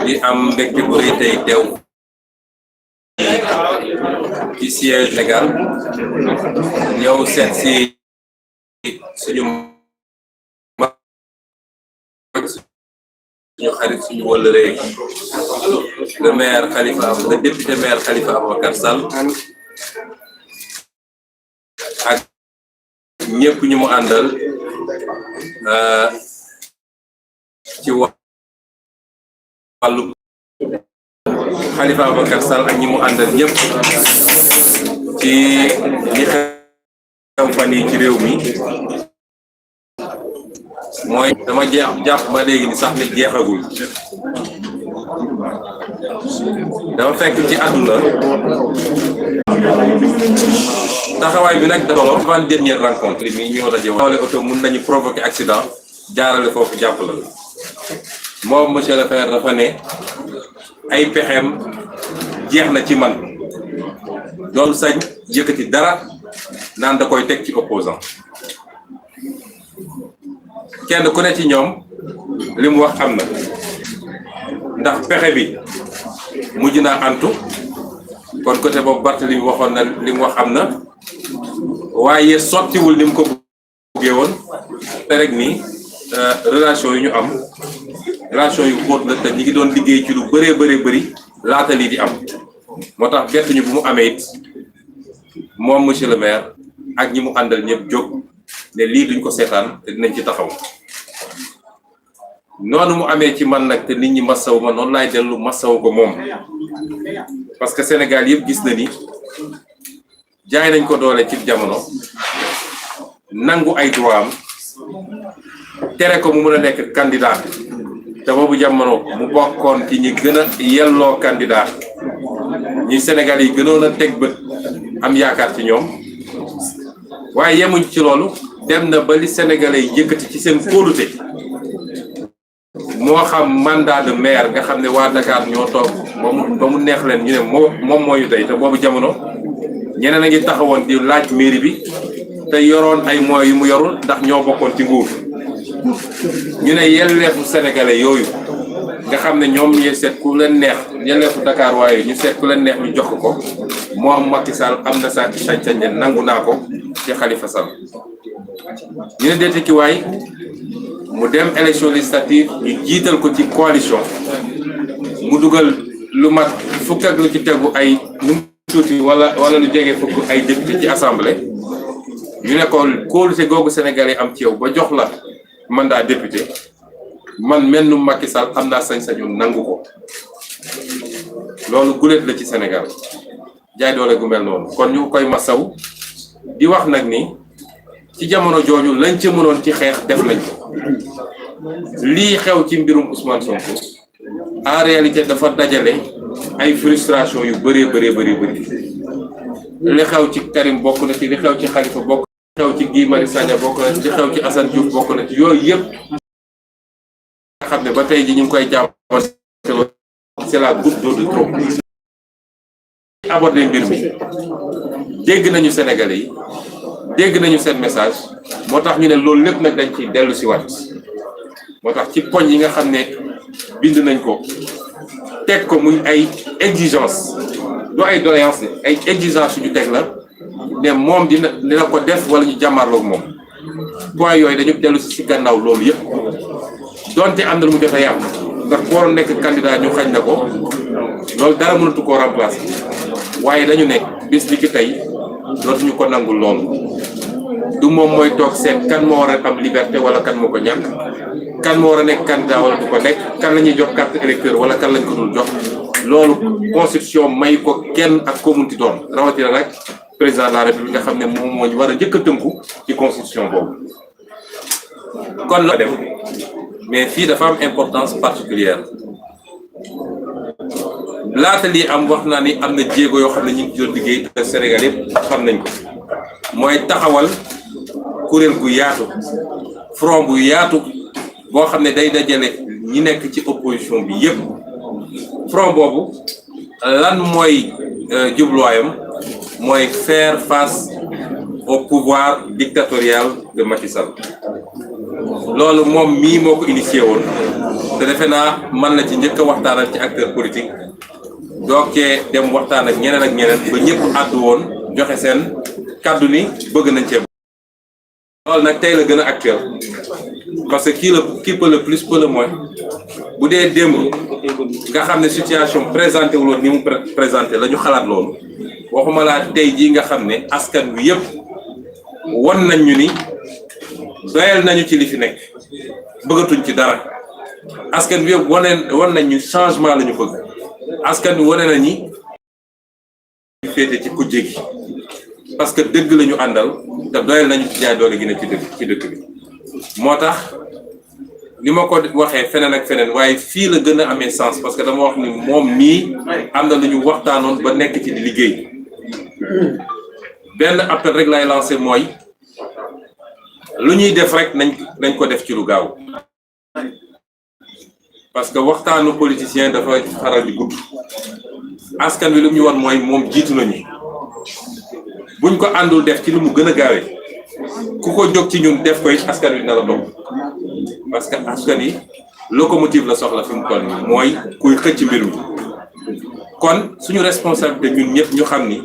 di am mbégte bu rëy tey teew ci siège légal ñëw seet si suñu mag suñu xarit suñu wëllëre le maire Khalifa le député maire Khalifa Ababacar Sall ak ñëpp ñu mu àndal ci wàllu Khalifa Ababacar Sall ak ñi mu àndal ñëpp ci li xew fan yi ci réew mi mooy dama jàpp ba léegi ni sax nit jeexagul dama fekk ci àdduna taxawaay bi nag da solo avant dernière rencontre mi ñoo daje wala oto mun nañu provoquer accident jaarale foofu jàpp la moom monsieur le maire dafa ne ay pexeem jeex na ci man doon sañ yëkkati dara naan da koy teg ci opposant kenn ku ne ci ñoom li mu wax am na ndax pexe bi mujj naa antu kon côté boobu Barthélémy waxoon na li mu wax am na waaye sottiwul ni mu ko bëggee woon te rek ni relation yi ñu am relation yu xóot la te ñi ngi doon liggéey ci lu bëree bëri laata lii di am moo tax bett ñu bu mu amee it moom monsieur le maire ak ñi mu àndal ñëpp jóg ne lii duñ ko seetaan te dinañ ci taxaw noonu mu amee ci man nag te nit ñi massaw ma noonu laay dellu massaw ko moom parce que Sénégal yëpp gis na ni jaay nañ ko doole ci jamono nangu ay droit am tere ko mu mën a nekk candidat te boobu jamono mu bokkoon ci ñi gën a yelloo candidat ñi Sénégal yi gënoon a teg bët am yaakaar ci ñoom waaye yemuñ ci loolu dem na ba li Sénégalais yi yëkkati ci seen kóolute moo xam mandat de maire nga xam ne waa Dakar ñoo toog ba mu neex leen ñu ne moom moo ñu tey te boobu jamono ñeneen a ngi taxawoon di laaj mairie bi te yoroon ay moyens yu mu yorul ndax ñoo bokkoon ci nguur ñu ne yelleefu sénégalais yooyu nga xam ne ñoom ñu seet ku leen neex yelleefu Dakar waaye ñu seet ku leen neex ñu jox ko moom Macky Sall am na saa sañ-sañ ne nangu naa ko ci Khalifa Sall ñu ne deete ki waay mu dem élection législative ñu jiital ko ci coalition mu dugal lu mat fukk ak lu ci tegu ay nu tuuti wala lu jege fukk ay député ci assemblée ñu ne ko kóolute googu sénégalais am ci yow ba jox la mandat député man mel nu Macky Sall am naa sañ-sañu nangu ko loolu guléet la ci Sénégal jaay doole gu mel noonu kon ñu koy masaw di wax nag ni ci jamono jooju lañ ca mënoon ci xeex def nañ ko lii xew ci mbirum Ousmane Sonko en réalité dafa dajale ay frustration yu bëri li xew ci Karim bokk na ci li xew ci Khalifa bokk na ci li xew ci Guy Marius Sagna bokk na ci li xew ci Assane Diouf bokk na ci yooyu yëpp nga xam ne ba tey ji ñu ngi koy jàppal c'est la goutte d'eau de trop aborder mbir mi dégg nañu Sénégalais yi dégg nañu seen message moo tax ñu ne loolu lépp nag dañ ci dellu si waat moo tax ci poñ yi nga xam ne bind nañ ko teg ko muy ay exigence du ay doléance ay exigence yu ñu teg la ne moom dina ko def wala ñu jàmmarloog moom point yooyu dañu dellu si gannaaw loolu yëpp donte am na lu mu jot a yàq ndax ku waroon nekk candidat ñu xañ na ko loolu dara mënatu koo remplacer waaye dañu nekk bis li ki tey dootuñu ko nangul loolu du moom mooy toog seet kan moo war a am liberté wala kan moo ko ñàkk kan moo war a nekk candidat wala du ko nekk kan la ñuy jox carte électeur wala kan lañ ko dul jox loolu constitution may ko kenn ak ko munti doon rawatina nag président de la république nga xam ne moom moo ñu war a njëkk a tënku ci constitution boobu kon la dem mais fii dafa am importance particulière laata lii am wax naa ni am na jéego yoo xam ne ñu ngi ci doon liggéey te Sénégal yëpp xam nañ ko mooy taxawal kuréel gu yaatu front bu yaatu boo xam ne day dajale ñi nekk ci opposition bi yëpp front boobu lan mooy jubluwaayam mooy faire face au pouvoir dictatorial de Macky Sall loolu moom mii moo ko initié woon te defe naa mën na ci njëkk a waxtaanal ci acteur politique doog cee dem waxtaan ak ñeneen ba ñëpp àddu woon joxe seen kàddu ni bëgg nañ cee loolu nag tey la gën a actuel parce que qui peut le plus peut le moins bu dee démb nga xam ne situation présenté wu loon ni mu présenté la ñu xalaat loolu waxuma laa tey jii nga xam ne askan wi yëpp won nañ ñu ni doyal nañu ci li fi nekk bëggatuñ ci dara askan wi yëpp won nañ ñu changement la ñu bëgg askan wi wane na ñi féete ci kujje gi parce que dëgg la ñu àndal te doyal nañu ci jaay doole gi ne ci dëkk bi moo tax li ma ko waxee feneen ak feneen waaye fii la gën a amee sens parce que dama wax ni moom mii am na lu ñu waxtaanoon ba nekk ci di liggéey benn appel rek lay lancé mooy lu ñuy def rek nañ ko def ci lu gaaw parce que waxtaanu politicien dafa faral di gudd askan wi lu ñu wan mooy moom jiitu nañu buñ ko àndul def ci lu mu gën a gaawee ku ko jóg ci ñun def koy askan wi dina la topp parce que askan yi locomotive la soxla fi mu toll nii mooy kuy xëcc mbir mi kon suñu responsabilité ñun ñëpp ñu xam ni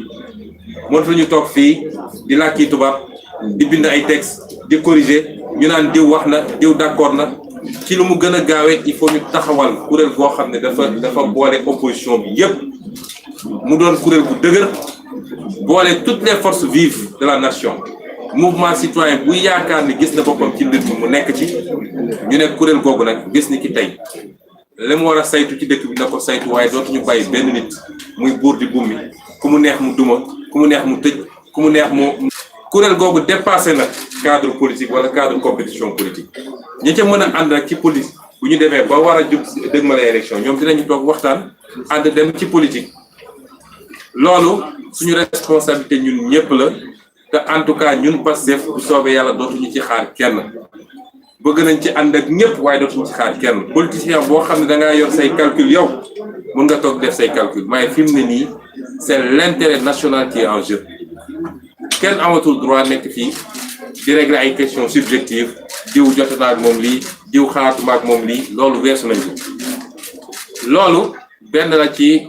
mënut ñu toog fii di làkki tubaab di bind ay texte di corriger ñu naan diw wax na diw d'accord na ci lu mu gën a gaawee il faut ñu taxawal kuréel goo xam ne dafa boole opposition bi yëpp mu doon kuréel bu dëgër boole toutes les forces vives de la nation mouvement citoyen bu yaakaar ni gis na boppam ci mbir mi mu nekk ci ñu nekk kuréel googu nag gis ni ki tey li mu war a saytu ci dëkk bi na ko saytu waaye dootuñu bàyyi benn nit muy buur di bummi ku mu neex mu duma ku mu neex mu tëj ku mu neex mu kuréel googu dépassé na cadre politique wala cadre compétition politique ñi ca mën a ànd nag ci politique bu ñu demee ba war a jub dëgmal élection ñoom dinañu toog waxtaan ànd dem ci politique loolu suñu responsabilité ñun ñëpp la te en tout cas ñun Pastef bu soobee yàlla dootuñu ci xaar kenn bëgg nañ ci ànd ak ñëpp waaye dootuñu ci xaar kenn politicien boo xam ne da ngaa yor say calcul yow mun nga toog def say calcul mais fi mu ne nii c'est l'intérêt national qui est en jeu kenn amatul droit nekk fii di régler ay questions subjectives diw jote naa ak moom lii diw xalaatuma ak moom lii loolu weesu nañ ko loolu benn la ci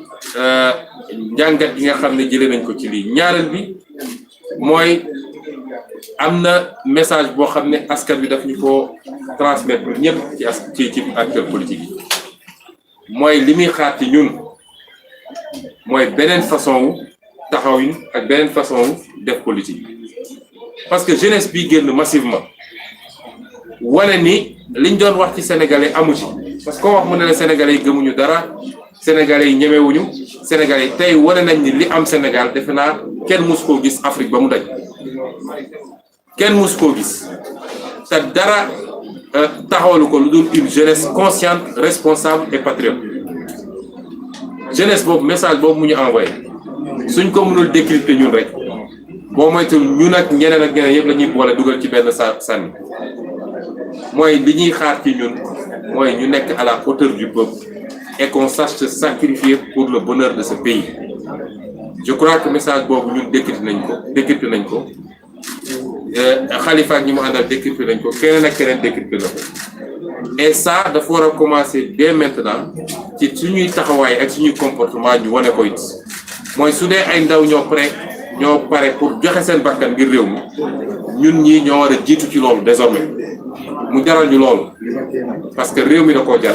njàngat yi nga xam ne jëlee nañ ko ci lii ñaareel bi mooy am na message boo xam ne askan bi daf ñu ko transmettre ñëpp ci acteurs politiques yi mooy li muy xaar ci ñun mooy beneen façon wu taxaw yi ak beneen façon wu def politique parce que jeunesse bi génn massivement wane ni liñ doon wax ci sénégalais amu ci parce que koo wax mu ne la sénégalais yi gëmuñu dara sénégalais yi ñemewuñu sénégalais yi tey wane nañ ni li am Sénégal defe naa kenn mus koo gis Afrique ba mu daj kenn mus koo gis te dara taxawalu ko lu dul une jeunesse consciente responsable et patriote jeunesse boobu message boobu mu ñu envoyé suñ ko mënul décrypter ñun rek boo moytul ñun ak ñeneen yëpp la ñuy boole dugal ci benn sànni mooy li ñuy xaar ci ñun mooy ñu nekk à la hauteur du peuple et qu'on sache se sacrifier pour le bonheur de ce pays je crois que message boobu ñun décrypter nañ ko Khalifa ak ñi mu àndal décrypter nañ ko keneen ak keneen décrypter na ko et ça dafa war a commencer dès maintenant ci suñuy taxawaay ak suñuy comportement ñu wane ko it mooy su dee ay ndaw ñoo prêt ñoo pare pour joxe seen bakkan ngir réew mi ñun ñii ñoo war a jiitu ci loolu désormais mu jaral ñu loolu parce que réew mi da koo jar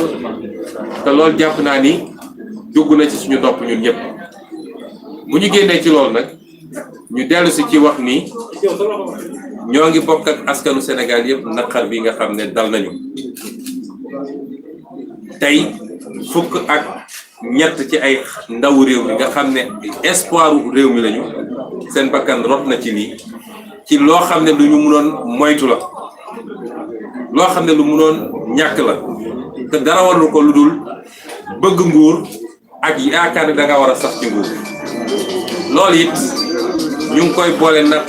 te loolu jàpp naa ni dugg na ci suñu nopp ñun ñëpp bu ñu génnee ci loolu nag ñu dellu si ci wax ni ñoo ngi bokk ak askanu Sénégal yëpp naqar bi nga xam ne dal nañu tey fukk ak ñett ci ay ndawu réew mi nga xam ne espoiru réew mi lañu seen bakkan rot na ci lii ci loo xam ne lu ñu mënoon moytu la loo xam ne lu mënoon ñàkk la te dara warul ko lu dul bëgg nguur ak yaakaar ne da nga war a sax ci nguur loolu it ñu ngi koy boole nag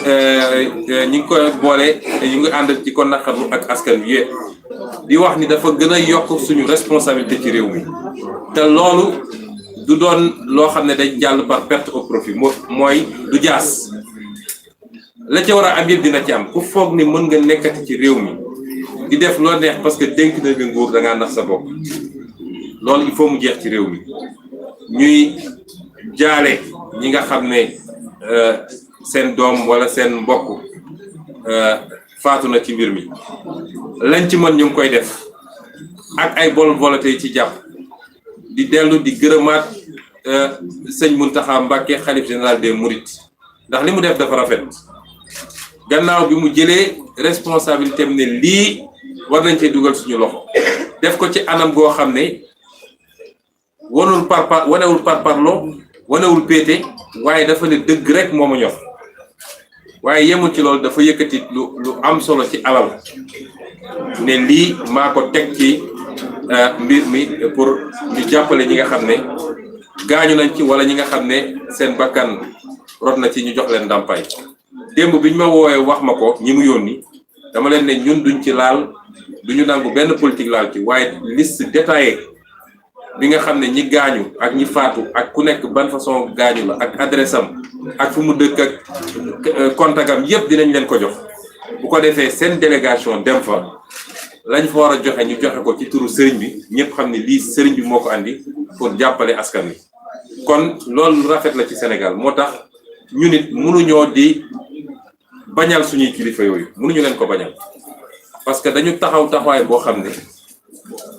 ñu ngi ànd ci ko naqarlu ak askan bi yépp di wax ni dafa gën a yokk suñu responsabilité ci réew mi te loolu du doon loo xam ne day jàll par perte au profit mooy du jaas la ca war a am yëpp dina ci am ku foog ni mën nga nekkati ci réew mi di def loo neex parce que dénk na nga nguur da ngaa nax sa bopp loolu il faut mu jeex ci réew mi ñuy jaale ñi nga xam ne seen doom wala seen mbokk faatu na ci mbir mi lañ ci mën ñu ngi koy def ak ay bonne volonté yi ci jàpp di dellu di gërëmaat sëñ Mountakha Mbacké xalif général des Mourides ndax li mu def dafa rafet gannaaw bi mu jëlee responsabilité am ne lii war nañ cee dugal suñu loxo def ko ci anam goo xam ne wanewul parparloo wanewul péete waaye dafa ne dëgg rek moo ma ñor waaye yemul ci loolu dafa yëkkati lu am solo ci alal ne lii maa ko teg ci mbir mi pour ñu jàppale ñi nga xam ne gaañu nañ ci wala ñi nga xam ne seen bakkan rot na ci ñu jox leen ndàmpaay démb bi ñu ma woowee wax ma ko ñi mu yónni dama leen ne ñun duñ ci laal duñu nangu benn politique laal ci waaye liste détaillée bi nga xam ne ñi gaañu ak ñi faatu ak ku nekk ban façon gaañu la ak adresse am ak fu mu dëkk ak contact am yépp dinañ leen ko jox bu ko defee seen délégation dem fa lañ fa war a joxe ñu joxe ko ci turu sëriñ bi ñëpp xam ne lii sëriñ bi moo ko andi pour jàppale askan wi kon loolu rafet la ci Sénégal moo tax ñu nit mënuñoo di bañal suñuy kilifa yooyu mënuñu leen ko bañal parce que dañu taxaw taxawaay boo xam ne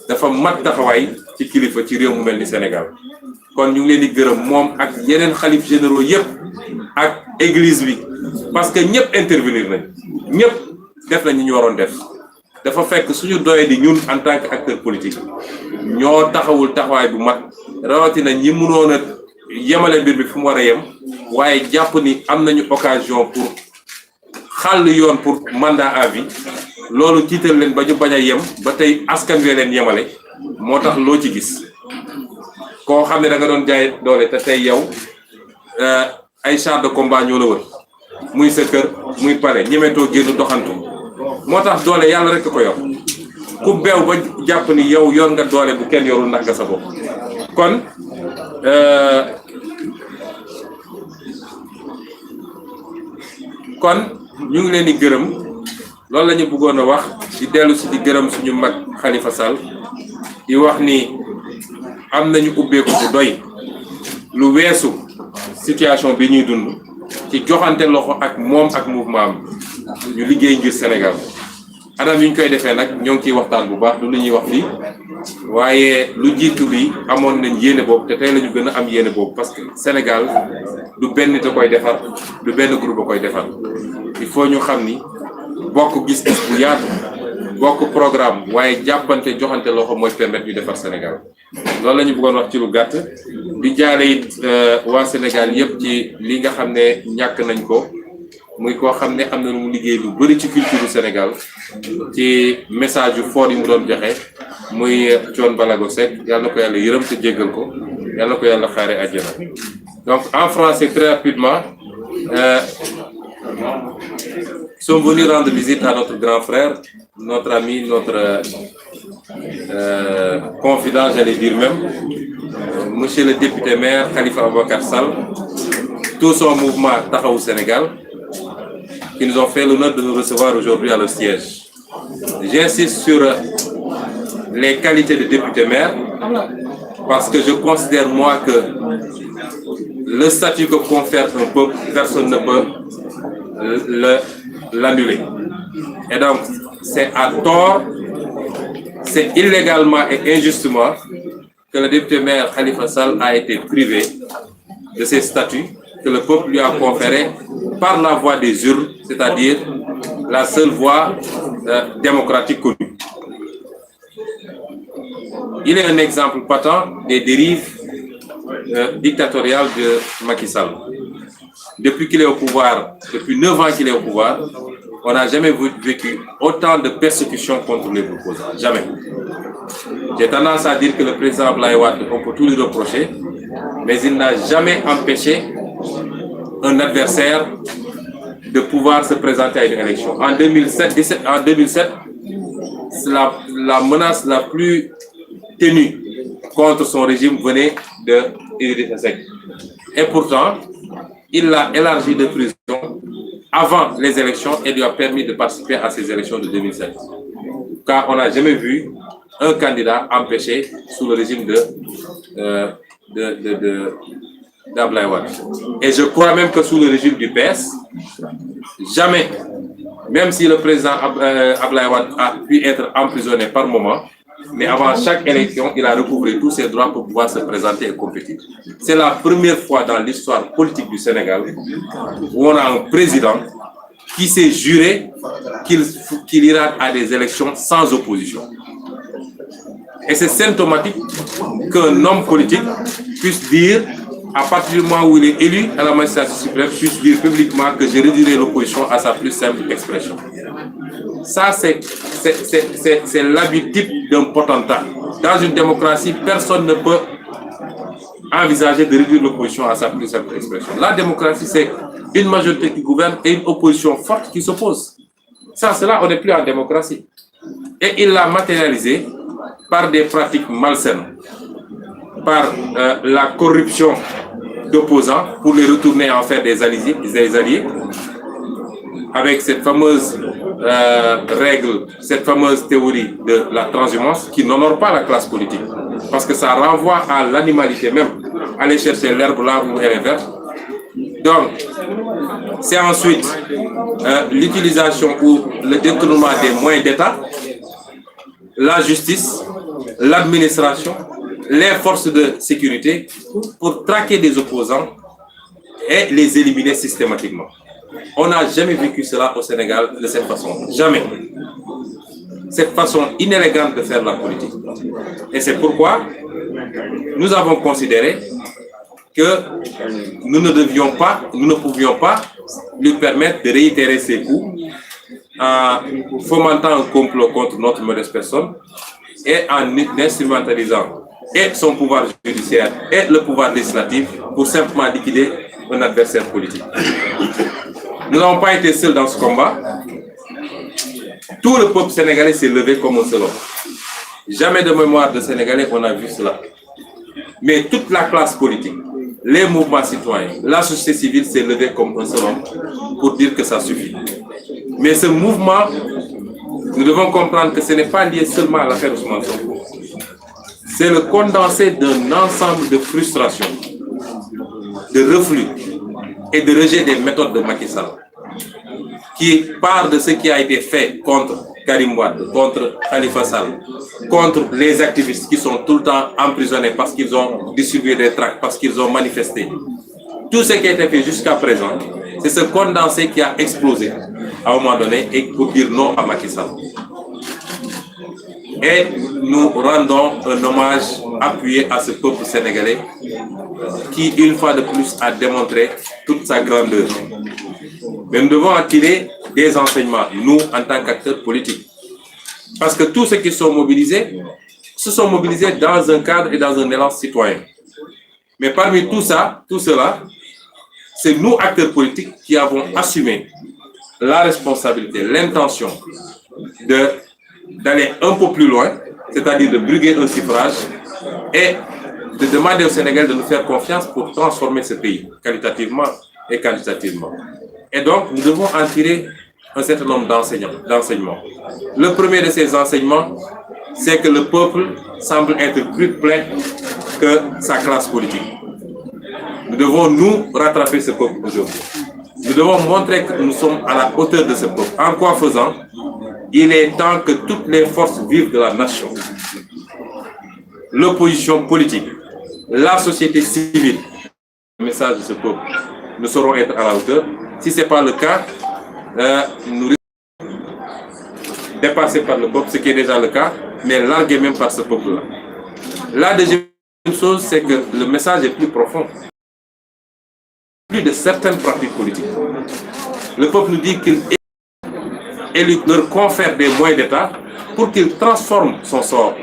dafa mat taxawaay ci kilifa ci réew mu mel ni Sénégal kon ñu ngi leen di gërëm moom ak yeneen xalif généraux yëpp ak église bi parce que ñëpp intervenir nañ ñëpp def nañ ñu waroon def dafa fekk suñu doye di ñun en tant que acteur politique ñoo taxawul taxawaay bu mat rawatina ñi mënoon a yemale mbir bi fu mu war a yem waaye jàpp ni am nañu occasion pour xàll yoon pour mandat à vie loolu tiital leen ba ñu bañ a yem ba tey askan wi leen yemale moo tax loo ci gis koo xam ne da nga doon jaay doole te tey yow ay char de combat ñoo la wër muy sa kër muy pare ñemetoo génn doxantu moo tax doole yàlla rek ko yor ku beew ba jàpp ni yow yor nga doole bu kenn yorul ndax nga sa bopp kon ñu ngi leen di gërëm loolu la ñu bëggoon a wax di dellu si di gërëm suñu mag Khalifa Sall di wax ni am nañu ubbeeku bu doy lu weesu situation bi ñuy dund ci joxante loxo ak moom ak mouvement am ñu liggéey ngir Sénégal anam yi ñu koy defee nag ñoo ngi ciy waxtaan bu baax du lu ñuy wax fii waaye lu jiitu bi amoon nañ yéene boobu te tey la ñu gën a am yéene boobu parce que Sénégal du benn nit a koy defar du benn groupe a koy defar il faut ñu xam ni bokk gis-gis bu yaatu bokk programme waaye jàppante joxante loxo mooy permettre ñu defar Sénégal loolu la ñu bëggoon wax ci lu gàtt di jaale it waa Sénégal yëpp ci li nga xam ne ñàkk nañ ko muy koo xam ne am na lu mu liggéey lu bari ci culture Sénégal ci message yu fort yi mu doon joxe muy Thione Ballago Seck yàlla na ko yàlla yërëm te jéggal ko yàlla na ko yàlla xaare àjjana. Donc en français très rapidement sommes venus rendre visite à notre grand frère, notre ami, notre confident, j'allais dire même, monsieur le député maire Khalifa Ababacar Sall, tout son mouvement Taxawu Sénégal, qui nous ont fait l'honneur de nous recevoir aujourd'hui à leur siège. J'insiste sur les qualités de député maire, parce que je considère moi que le statut que confère un peuple, personne ne peut l'annuler. Et donc, c'est à tort, c'est illégalement et injustement que le député maire Khalifa Sall a été privé de ses statuts que le peuple lui a conférés par la voie des urnes, c'est-à-dire la seule voie démocratique connue. Il est un exemple patent des dérives dictatoriales de Macky Sall. Depuis qu'il est au pouvoir, depuis 9 ans qu'il est au pouvoir, on n'a jamais vécu autant de persécutions contre les opposants. Jamais. J'ai tendance à dire que le président Abdoulaye Wade, on peut tout lui reprocher, mais il n'a jamais empêché un adversaire de pouvoir se présenter à une élection. En 2007, la menace la plus ténue contre son régime venait de Idrissa Seck. Et pourtant, il l'a élargi de prison avant les élections et lui a permis de participer à ces élections de 2007. Car on n'a jamais vu un candidat empêché sous le régime d'Abdoulaye Wade. Et je crois même que sous le régime du PS, jamais, même si le président Abdoulaye Wade a pu être emprisonné par moment, mais avant chaque élection, il a recouvré tous ses droits pour pouvoir se présenter et compétir. C'est la première fois dans l'histoire politique du Sénégal où on a un président qui s'est juré qu'il ira à des élections sans opposition. Et c'est symptomatique qu'un homme politique puisse dire, à partir du moment où il est élu à la magistrature suprême, puisse dire publiquement que je réduirai l'opposition à sa plus simple expression. Ça, c'est l'habit type d'un potentat. Dans une démocratie, personne ne peut envisager de réduire l'opposition à sa plus simple expression. La démocratie, c'est une majorité qui gouverne et une opposition forte qui s'oppose. Sans cela, on n'est plus en démocratie. Et il l'a matérialisé par des pratiques malsaines, par la corruption d'opposants pour les retourner en faire des alliés, avec cette fameuse règle, cette fameuse théorie de la transhumance qui n'honore pas la classe politique, parce que ça renvoie à l'animalité même, aller chercher l'herbe là où elle est verte. Donc, c'est ensuite l'utilisation ou le détournement des moyens d'État, la justice, l'administration, les forces de sécurité pour traquer des opposants et les éliminer systématiquement. On n'a jamais vécu cela au Sénégal de cette façon. Jamais. Cette façon inélégante de faire la politique. Et c'est pourquoi nous avons considéré que nous ne pouvions pas lui permettre de réitérer ses coups en fomentant un complot contre notre modeste personne et en instrumentalisant et son pouvoir judiciaire et le pouvoir législatif pour simplement liquider un adversaire politique. Nous n'avons pas été seuls dans ce combat. Tout le peuple sénégalais s'est levé comme un seul homme. Jamais de mémoire de Sénégalais on a vu cela. Mais toute la classe politique, les mouvements citoyens, la société civile s'est levée comme un seul homme pour dire que ça suffit. Mais ce mouvement, nous devons comprendre que ce n'est pas lié seulement à l'affaire Ousmane Sonko. C'est le condensé d'un ensemble de frustrations, de reflux et de rejet des méthodes de Macky Sall, qui part de ce qui a été fait contre Karim Wade, contre Khalifa Sall, contre les activistes qui sont tout le temps emprisonnés parce qu'ils ont distribué des tracts, parce qu'ils ont manifesté. Tout ce qui a été fait jusqu'à présent, c'est ce condensé qui a explosé à un moment donné et pour dire non à Macky Sall. Et nous rendons un hommage appuyé à ce peuple sénégalais qui, une fois de plus, a démontré toute sa grandeur. Mais nous devons en tirer des enseignements, nous, en tant qu'acteurs politiques. Parce que tous ceux qui sont mobilisés, se sont mobilisés dans un cadre et dans un élan citoyen. Mais parmi tout ça, tout cela, c'est nous, acteurs politiques, qui avons assumé la responsabilité, l'intention d'aller un peu plus loin, c'est-à-dire de briguer un suffrage et de demander au Sénégal de nous faire confiance pour transformer ce pays, qualitativement et quantitativement. Et donc, nous devons en tirer un certain nombre d'enseignements. Le premier de ces enseignements, c'est que le peuple semble être plus plein que sa classe politique. Nous devons nous rattraper ce peuple aujourd'hui. Nous devons montrer que nous sommes à la hauteur de ce peuple. En quoi faisant, il est temps que toutes les forces vives de la nation, l'opposition politique, la société civile, le message de ce peuple, nous saurons être à la hauteur. Si ce n'est pas le cas, nous risquons dépassés par le peuple, ce qui est déjà le cas, mais largués même par ce peuple-là. La deuxième chose, c'est que le message est plus profond. Plus de certaines pratiques politiques. Le peuple nous dit qu'il leur confère des moyens d'État pour qu'ils transforment son sort,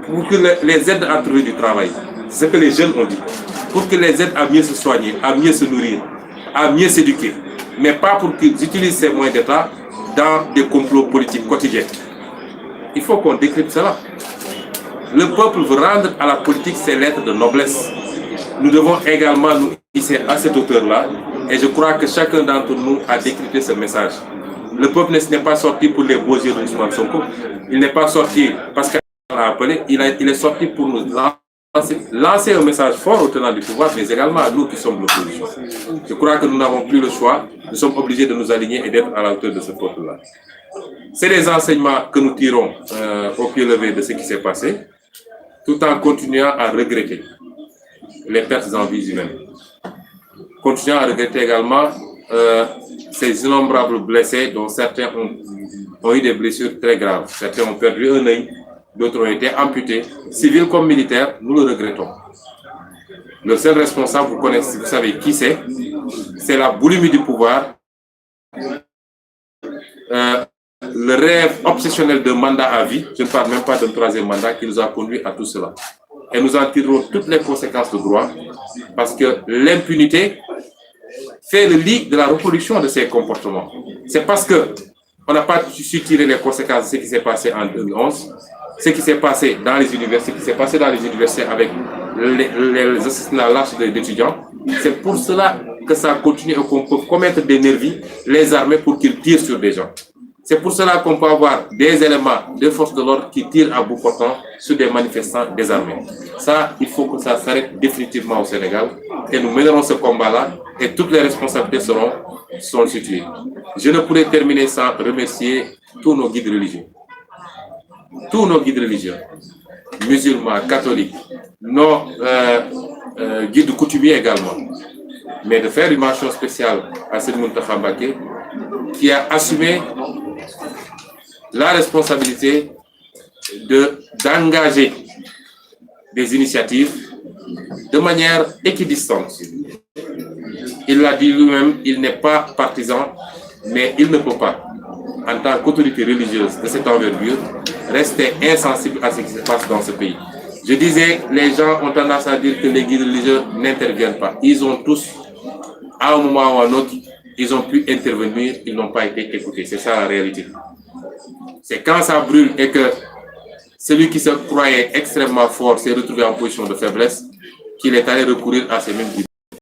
pour qu'ils les aident à trouver du travail. C'est ce que les jeunes ont dit. Pour qu'ils les aident à mieux se soigner, à mieux se nourrir, à mieux s'éduquer. Mais pas pour qu'ils utilisent ces moyens d'État dans des complots politiques quotidiens. Il faut qu'on décrypte cela. Le peuple veut rendre à la politique ses lettres de noblesse. Nous devons également nous hisser à cette hauteur-là, et je crois que chacun d'entre nous a décrypté ce message. Le peuple n'est pas sorti pour les beaux yeux de Ousmane Sonko. Il n'est pas sorti parce qu'il a appelé, il est sorti pour nous lancer un message fort au tenant du pouvoir, mais également à nous qui sommes l'opposition. Je crois que nous n'avons plus le choix, nous sommes obligés de nous aligner et d'être à la hauteur de ce peuple-là. C'est les enseignements que nous tirons au pied levé de ce qui s'est passé, tout en continuant à regretter les pertes en vies humaines. Continuant à regretter également ces innombrables blessés, dont certains ont eu des blessures très graves. Certains ont perdu un œil, d'autres ont été amputés. Civils comme militaires, nous le regrettons. Le seul responsable, vous connaissez, vous savez qui c'est la boulimie du pouvoir, le rêve obsessionnel de mandat à vie, je ne parle même pas d'un troisième mandat, qui nous a conduit à tout cela. Et nous en tirerons toutes les conséquences de droit, parce que l'impunité fait le lit de la reproduction de ces comportements. C'est parce qu'on n'a pas su tirer les conséquences de ce qui s'est passé en 2011, ce qui s'est passé dans les universités, ce qui s'est passé dans les universités avec les assassinats lâches d'étudiants. C'est pour cela que ça continue et qu'on peut commettre des nervis, les armées pour qu'ils tirent sur des gens. C'est pour cela qu'on peut avoir des éléments de forces de l'ordre qui tirent à bout portant sur des manifestants désarmés. Ça, il faut que ça s'arrête définitivement au Sénégal et nous mènerons ce combat-là et toutes les responsabilités seront situées. Je ne pourrais terminer sans remercier tous nos guides religieux. Tous nos guides religieux, musulmans, catholiques, nos guides coutumiers également. Mais de faire une mention spéciale à Serigne Mountakha Mbacké qui a assumé la responsabilité d'engager des initiatives de manière équidistante. Il l'a dit lui-même, il n'est pas partisan, mais il ne peut pas, en tant qu'autorité religieuse de cette envergure, rester insensible à ce qui se passe dans ce pays. Je disais, les gens ont tendance à dire que les guides religieux n'interviennent pas. Ils ont tous, à un moment ou à un autre, ils ont pu intervenir, ils n'ont pas été écoutés. C'est ça la réalité. C'est quand ça brûle et que celui qui se croyait extrêmement fort s'est retrouvé en position de faiblesse qu'il est allé recourir à ces mêmes guides.